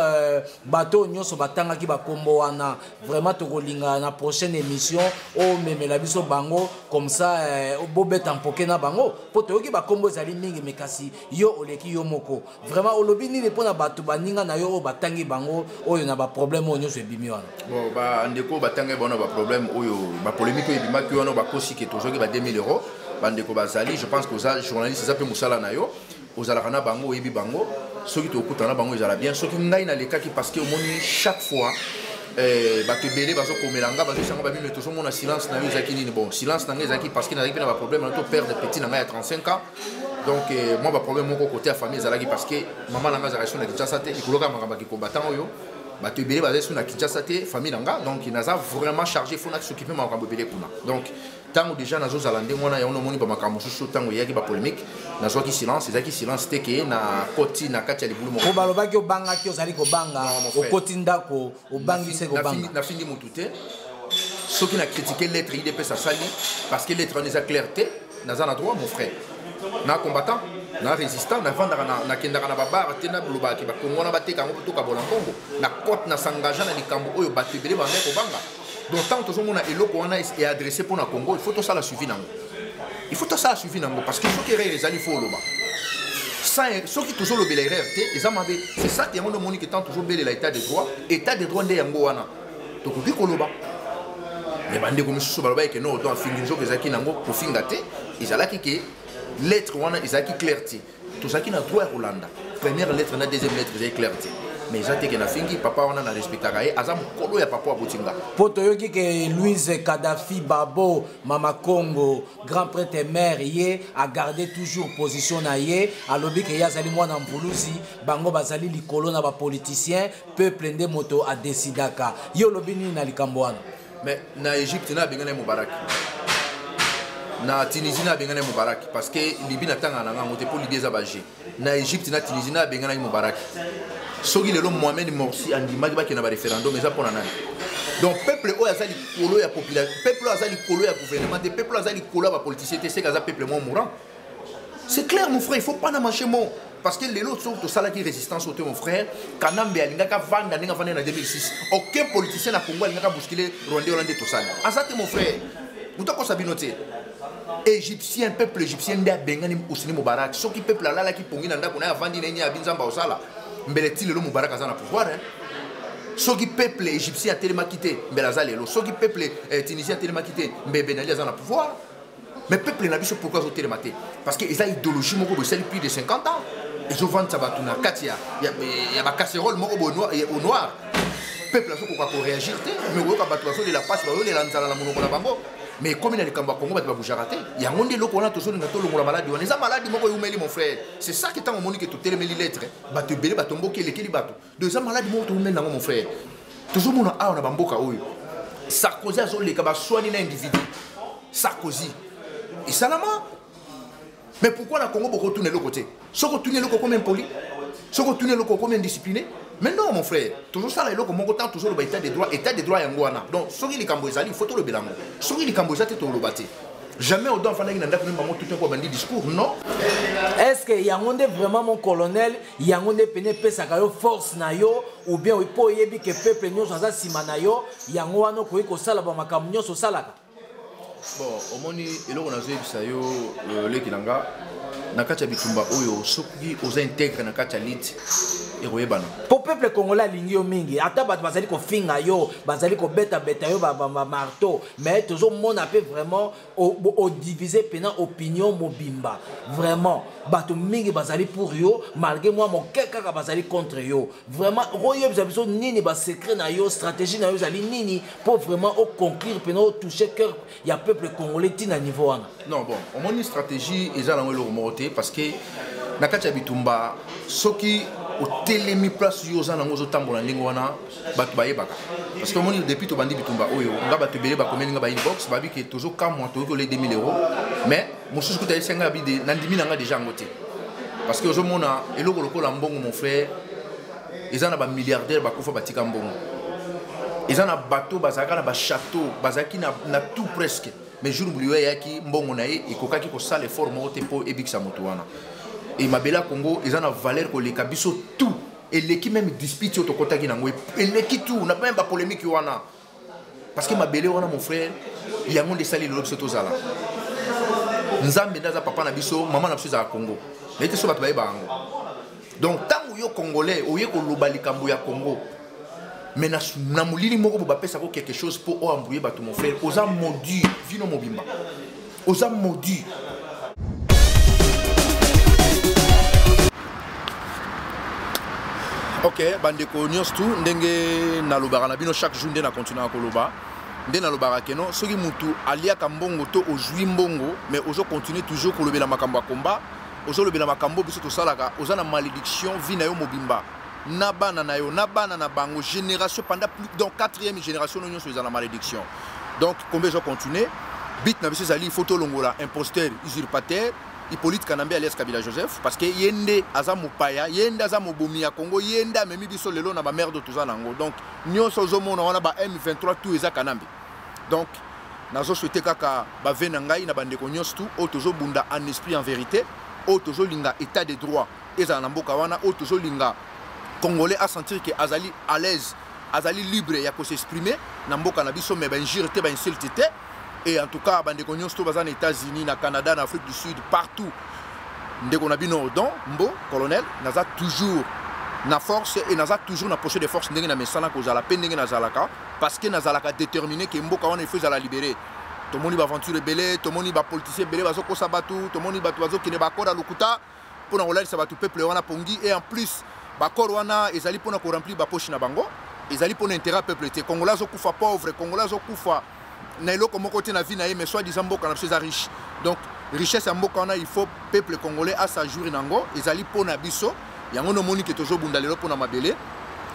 Speaker 1: bato nyonso batanga ki ba kombo wana vraiment to kolinga na prochaine émission o memela biso bango comme ça bobeta mpoke na bango po to ki ba kombo ezali mingi mekasi yo oleki yo moko vraiment olobi ni pona bato baninga na yo batangi bango oyo na ba problème oyo nyonso ebimi wana
Speaker 2: bon ba ndeko batanga bona ba problème oyo ba polémique oyo ebimaki wana ba kosi ke tozoki ba 2000 €. Bandeko bazali je pense que aux journalistes ça peut musala na yo aux alakana bango ebi bango ceux qui tokutana bango ezala bien ceux qui ngai na leka ki parce que au moni chaque fois bato belé bazo komelanga bazo sanga ba bino to mona silence na yo ezaki nini bon silence na ngai ezaki parce que na ngai na ba problème na to père de petit na ngai à 35 ans donc moi ba problème mon côté à famille ezalaki parce que maman na ngai za réaction na Kinshasa te ikoloka makamba ki combattant oyo bato belé bazo sur na Kinshasa te famille na ngai donc il n'a vraiment chargé faut na s'occuper makambo belé kuna donc tango déjà nazo zalande mona ya ono moni ba makambo susu tango yaki ba polémique nazo ki silence ezaki silence te ke na koti na kati ya libulu mo
Speaker 1: ko balobaki obanga ki ozali ko banga okoti ndako obangi se ko banga
Speaker 2: na findi mutu te ceux qui na critiqué l'être IDP ça sali parce que l'être on est clarté naza na droit mon frère na combattant na résistant na vandaka na kendaka na babar te na bloba ki ba kongona bateka ngo to ka bolangongo na kote na s'engager na likambo oyo batebele ba ko banga donc tant que on a eloko wana est adressé pour na Congo il faut tout ça la suivi nango il faut tout ça la suivi nango parce que ceux qui réalisent faut loba ça ceux qui toujours le bel RRT ils amabe c'est ça qui est mon monique étant toujours bel l'état de droit nde yango wana to ko koloba mais bande comme sous baloba que non donc fingizo que zaki nango pour fingate izalaki ke lettre wana izaki clarté tout ça qui na droit Rolanda première lettre na deuxième lettre izaki clarté mais j'attends que na fingi papa on a respecté kaye azam kolo ya papa abotinga
Speaker 1: poto yoki ke Louise Kadhafi Babo Mama Congo grand prêtre mère yé a gardé toujours position na yé alobi ke yazali mwana mbuluzi bango bazali likolo na ba politicien peuple nde moto a décidaka yo lobi ni na likambo wana
Speaker 2: mais na Égypte na bengana Mubarak na Tunisie na bengana Mubarak parce que Libye na tanga na ngote pour Libye za baje na Égypte na Tunisie na bengana Mubarak soki lelo Mohamed Morsi andimaki baki na ba référendum eza pona nani donc peuple oyo azali kolo ya population peuple azali kolo ya gouvernement de peuple azali kolo ya ba politicien te c'est kaza peuple mo mourant C'est clair, mon frère, il ne faut pas n'amarcher mon. Parce que les autres sont tout ça là qui résistance au mon frère. Kanambe alingaka vanda ninga vanda en 2006. Aucun politicien na Congo alingaka bousculer Rwandais Hollandais tout ça. Azate mon frère. Vous t'as quoi ça binoté? Égyptien, peuple égyptien nda bengani Ousni Moubarak. Ceux qui peuple là qui pongi nanda qu'on a vandi nenya abinzamba osala. Mbeleti le Moubarak azana pouvoir hein. Ceux qui peuple égyptien a tellement quitté Mbelaza lelo. Ceux qui peuple tunisien a tellement quitté Mbbenali azana pouvoir. Mais le peuple n'a pas pourquoi ils ont télématé. Parce qu'ils ont une idéologie plus de 50 ans. Ils ont vendu ça à Katia. Il y a une casserole au noir. Le peuple a fait réagir. Mais il y a la passe, il y a la bango. Mais comme il y a des Congo, il y a des raté. Il y a des gens qui ont maladie. On est malade, mon frère. C'est ça qui est en train de te les lettres. Tu belé, tu mboké, les kili bateau. Deux ans malade, mon frère. Toujours mon a on a bamboka. Sarkozy a les cabas soigné un individu. Sarkozy. Et ça là, mais pourquoi le Congo peut retourner de l'autre côté? Si on retourne de l'autre côté comme impoli, si on retourne de l'autre côté comme indiscipliné, mais non mon frère, toujours ça là, mon côté toujours le état des droits et Angoana. Donc, si on est Cambodgian, il faut tout le bilan. Si on est Cambodgian, il faut le battre. Jamais au don fana n'anda même tout un peu bandit discours, non?
Speaker 1: Est-ce que Yangonde vraiment mon colonel, Yangonde pene pesa kayo force na yo ou bien il faut yebi que peuple nyo ça simana yo, Yango ano ko ko sala ba makamnyo so salaka?
Speaker 2: Bon, au moins, il y a le Kilanga, Nakacha Bitumba Oyo, Soki, aux intègres Nakacha Lit, et Roebana.
Speaker 1: Pour le peuple congolais, l'ingio mingi, Ataba Bazali ko finga yo, Bazali ko beta yo, marteau, mais toujours mon appel vraiment au diviser pendant opinion mobimba. Vraiment, Bato mingi Bazali pour yo, malgré moi, mon keka Bazali contre yo. Vraiment, Roye Bizabiso nini ba secret na yo, stratégie na yo, Zali nini, pour vraiment conclure, pendant toucher cœur, il y a peuple congolais à niveau.
Speaker 2: Non, bon, au moins une stratégie, ils ont le remonter parce que Nakacha Bitumba, ceux qui au télémi place yoza na ngozo tambola lingwana batu bayebaka parce que mon depuis to bandi Bitumba oyo nga batu belé ba combien nga ba inbox ba bi que toujours quand moi to les 2000 €, mais mon sous que tu as senga bi de nandimi nga déjà ngoté parce que ozomona eloko lokola mbongo mon frère ils en a ba milliardaire ba kofa batika mbongo ils en a bateau bazaka na ba château bazaki na tout presque mais jour oublié yaki mbongo na ye ekokaki ko sala effort mo te po ebikisa moto wana. Et Mabela Congo, ils ont la valeur que les cabisso tout. Et l'équipe même dispute au côté qui n'a pas. Et l'équipe tout, n'a même pas polémique. Parce que Mabela, mon frère, il y a un monde de salir de l'objet aux ala. Nous avons des papa Nabiso, maman n'a à Congo. Mais tu sais pas donc, tant que les Congolais, ou les Congolais, Congo, mais na mulili moko pour baper ça quelque chose pour embrouiller mon frère. Aux âmes maudits, vino mobimba. Aux âmes maudits. Ok, bandeko nyos tout ndenge na lobara na bino chaque jour ndena continuer à koloba ndena lobara keno soki mutu alia kambongo to ozwi mbongo mais ozo continuer toujours kolobela makambo ya combat ozo lobela makambo biso to salaka oza na malédiction vie na yo mobimba na bana na yo na bana na bango génération pendant plus donc 4e génération no nyonso eza na malédiction donc combien zo continuer bit na biso zali photo longola imposteur usurpateur Hippolyte Kanambe alias Kabila Joseph parce que yende aza mopaya yende aza mobomi ya Congo yende amemi biso lelo na ba merde toza nango donc nyonso zomona wana ba M23 tout eza Kanambe donc nazo souhaiter kaka ba vena ngai na bandeko nyonso tout o tozo bunda en esprit en vérité o tozo linga état de droit eza na mboka wana o tozo linga congolais à sentir que azali à l'aise azali libre ya ko s'exprimer na mboka na biso mais ba injure te ba insulte te. Et en tout cas, bandeko nyonso aux États-Unis, na Canada, en Afrique du Sud, partout. Ndeko na bino don, mbo, colonel, naza toujours na force et naza toujours na poche de force ndenge na mesana ko zala pe ndenge na zalaka parce que nazalaka déterminé que mboka wana il faut la libérer. To moni ba aventure belé, to moni ba politicien belé bazo ko sabatu, to moni ba bazo ki ne ba kora lokuta pour na olali sabatu peuple wana pongi et en plus ba kor wana ezali pona ko remplir ba poche na bango, ezali pona intérêt peuple te congolais zo kufa pauvre, congolais zo kufa nailo comme côté na vie na mais soit disant mboka na pesa riche donc richesse ya mboka wana il faut peuple congolais à sa jour nango ezali pona biso yango no moni ke tozo bunda lelo pona mabele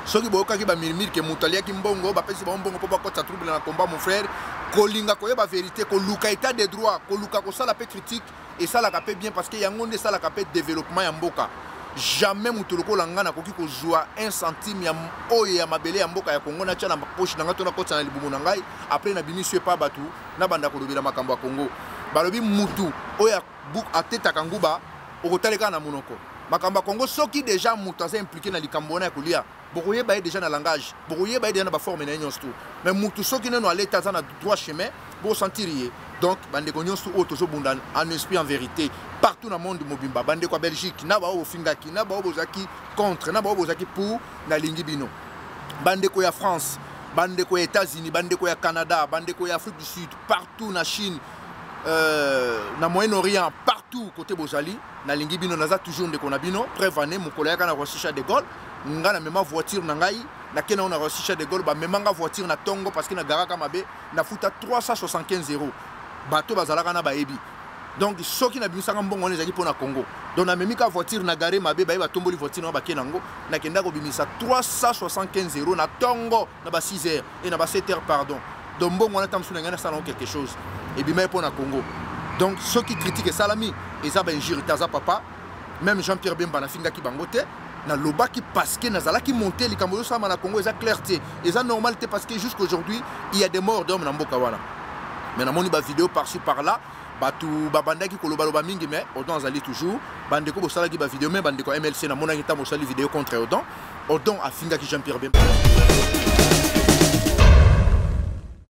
Speaker 2: soki boyoka ki ba mirmir ke mutalia ki mbongo ba pesi ba mbongo po ba kota trouble na combat mon frère kolinga ko yeba vérité ko luka état de droit ko luka ko sala pe critique et ça la capé bien parce que yango nde sala capé développement ya mboka jamais mutuloko langana koki ko joa 1 centime ya oyo ya mabele ya mboka ya Congo na tia na poche na ngato na kota na libumu na ngai après na bimi pas batu na banda ko lobela makambo ya Congo balobi mutu oyo buk ateta kanguba okotaleka na monoko makamba Congo soki déjà mutaza impliqué na likambo na kolia bokoye baye déjà na langage bokoye baye déjà na ba forme na nyonso mais mutu soki neno aller taza na droit chemin bo sentirier donc bande ko nyonso o tozo bunda en esprit en vérité partout dans le monde mobimba bande ko Belgique na ba o fingaki na ba o bozaki contre na ba o bozaki pour na lingi bino bande ko ya France bande ko ya États-Unis bande ko ya Canada bande ko ya Afrique du Sud partout na Chine na Moyen-Orient partout côté bozali na lingi bino naza toujours ndeko na bino preuve année mokolo yaka na Rossicha de Gaulle nga na mema voiture na ngai na kena na Rossicha de Gaulle ba memanga voiture na tongo parce que na garaka mabe na futa 375 euros bato bazalaka na baebi donc soki na bimisaka mbongo on ezaki pona Congo donc na memika voiture na gare mabe ba tomboli voiture na ba kenango na kenda ko bimisa 375 euros na tongo na ba 6 heures et na ba 7 heures pardon donc mbongo on attend suna ngana salon quelque chose et bima pona Congo donc ceux qui critiquent Salami et ça injure taza papa même Jean-Pierre Bemba na finga ki bangote na lobaki parce que nazala ki monter les Camerounais ça na Congo ça clarté et ça normalité parce que jusqu'aujourd'hui il y a des morts d'hommes na mboka wana mais na moni ba vidéo par-ci par-là batu babandaki koloba loba mingi mais Odon azali toujours bandeko bosala ki ba vidéo mais bandeko MLC na mona ngita mosali vidéo contre Odon a finga ki Jean-Pierre Bemba